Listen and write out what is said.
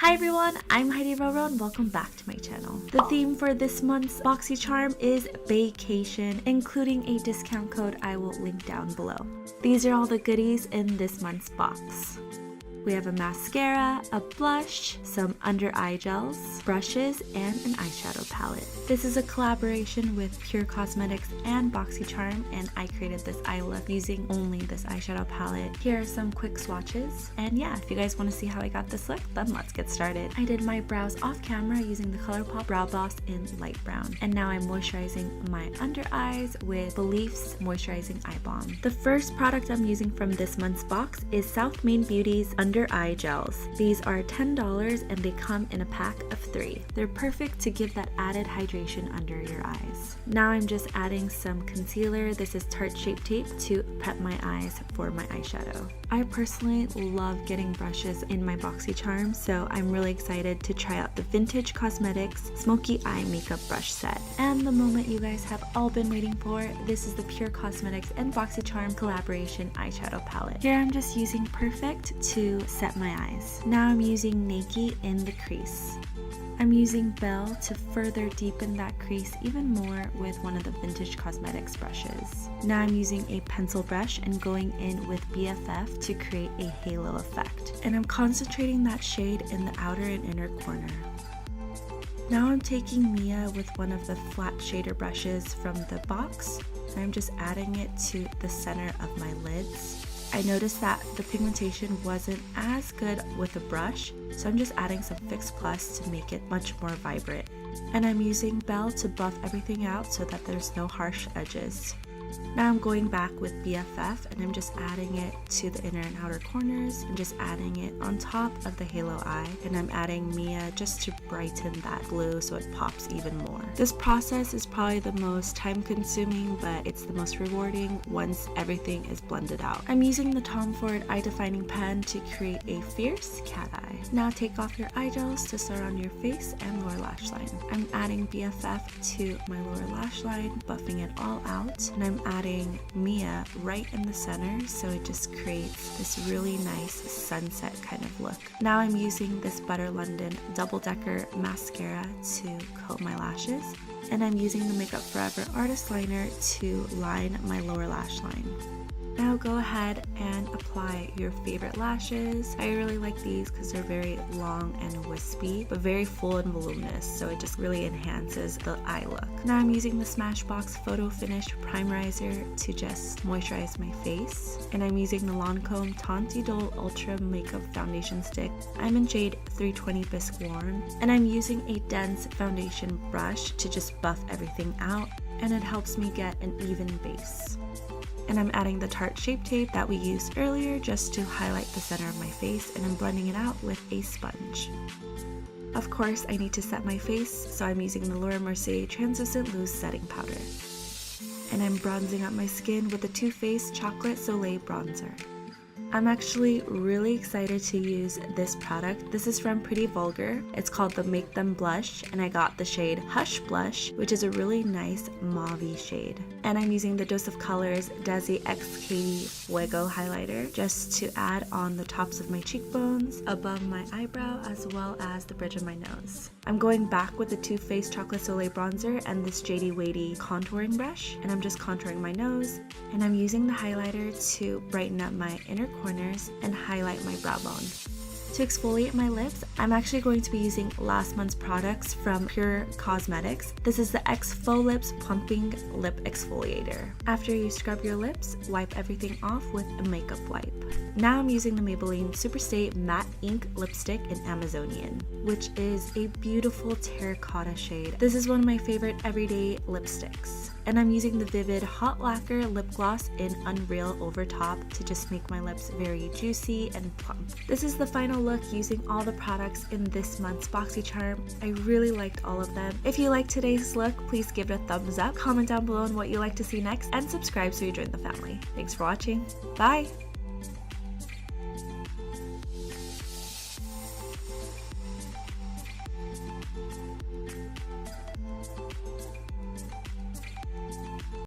Hi everyone, I'm heidiroro and welcome back to my channel. The theme for this month's Boxy Charm is vacation, including a discount code I will link down below. These are all the goodies in this month's box. We have a mascara, a blush, some under eye gels, brushes, and an eyeshadow palette. This is a collaboration with Pure Cosmetics and BoxyCharm, and I created this eye look using only this eyeshadow palette. Here are some quick swatches, and yeah, if you guys want to see how I got this look, then let's get started. I did my brows off camera using the Colourpop Brow Gloss in light brown, and now I'm moisturizing my under eyes with Belif's Moisturizing Eye Balm. The first product I'm using from this month's box is South Main Beauty's Under Eye Gels. These are $10 and they come in a pack of 3. They're perfect to give that added hydration under your eyes. Now I'm just adding some concealer. This is Tarte Shape Tape to prep my eyes for my eyeshadow. I personally love getting brushes in my BoxyCharm, so I'm really excited to try out the Vintage Cosmetics Smoky Eye Makeup Brush Set. And the moment you guys have all been waiting for, this is the Pure Cosmetics and BoxyCharm collaboration eyeshadow palette. Here I'm just using Purfect to set my eyes. Now I'm using Nakey in the crease. I'm using Belle to further deepen that crease even more with one of the Vintage Cosmetics brushes. Now I'm using a pencil brush and going in with BFF to create a halo effect. And I'm concentrating that shade in the outer and inner corner. Now I'm taking Mia with one of the flat shader brushes from the box, and I'm just adding it to the center of my lids. I noticed that the pigmentation wasn't as good with the brush, so I'm just adding some Fix Plus to make it much more vibrant. And I'm using Belle to buff everything out so that there's no harsh edges. Now I'm going back with BFF and I'm just adding it to the inner and outer corners and just adding it on top of the halo eye, and I'm adding Mia just to brighten that blue so it pops even more. This process is probably the most time consuming, but it's the most rewarding once everything is blended out. I'm using the Tom Ford eye defining pen to create a fierce cat eye. Now take off your eye gels to start on your face and lower lash line. I'm adding BFF to my lower lash line, buffing it all out, and I'm adding Mia right in the center so it just creates this really nice sunset kind of look. Now I'm using this Butter London Double Decker mascara to coat my lashes, and I'm using the Makeup Forever Artist Liner to line my lower lash line. Now go ahead and apply your favorite lashes. I really like these because they're very long and wispy, but very full and voluminous, so it just really enhances the eye look. Now I'm using the Smashbox Photo Finish Primerizer to just moisturize my face, and I'm using the Lancome Teint Idole Ultra Makeup Foundation Stick. I'm in shade 320 Bisque Warm, and I'm using a dense foundation brush to just buff everything out, and it helps me get an even base. And I'm adding the Tarte Shape Tape that we used earlier just to highlight the center of my face, and I'm blending it out with a sponge. Of course, I need to set my face, so I'm using the Mercier Translucent Loose Setting Powder. And I'm bronzing up my skin with the Too Faced Chocolate Soleil Bronzer. I'm actually really excited to use this product. This is from Pretty Vulgar. It's called the Make Them Blush, and I got the shade Hush Blush, which is a really nice mauve-y shade. And I'm using the Dose of Colors Desi x Katy Fuego highlighter just to add on the tops of my cheekbones, above my eyebrow, as well as the bridge of my nose. I'm going back with the Too Faced Chocolate Soleil Bronzer and this JD Weighty contouring brush, and I'm just contouring my nose, and I'm using the highlighter to brighten up my inner corners and highlight my brow bone. To exfoliate my lips, I'm actually going to be using last month's products from Pure Cosmetics. This is the Exfo Lips Plumping Lip Exfoliator. After you scrub your lips, wipe everything off with a makeup wipe. Now I'm using the Maybelline Superstay Matte Ink Lipstick in Amazonian, which is a beautiful terracotta shade. This is one of my favorite everyday lipsticks. And I'm using the Vivid Hot Lacquer Lip Gloss in Unreal over top to just make my lips very juicy and plump. This is the final look using all the products in this month's BoxyCharm. I really liked all of them. If you liked today's look, please give it a thumbs up, comment down below on what you'd like to see next, and subscribe so you join the family. Thanks for watching. Bye!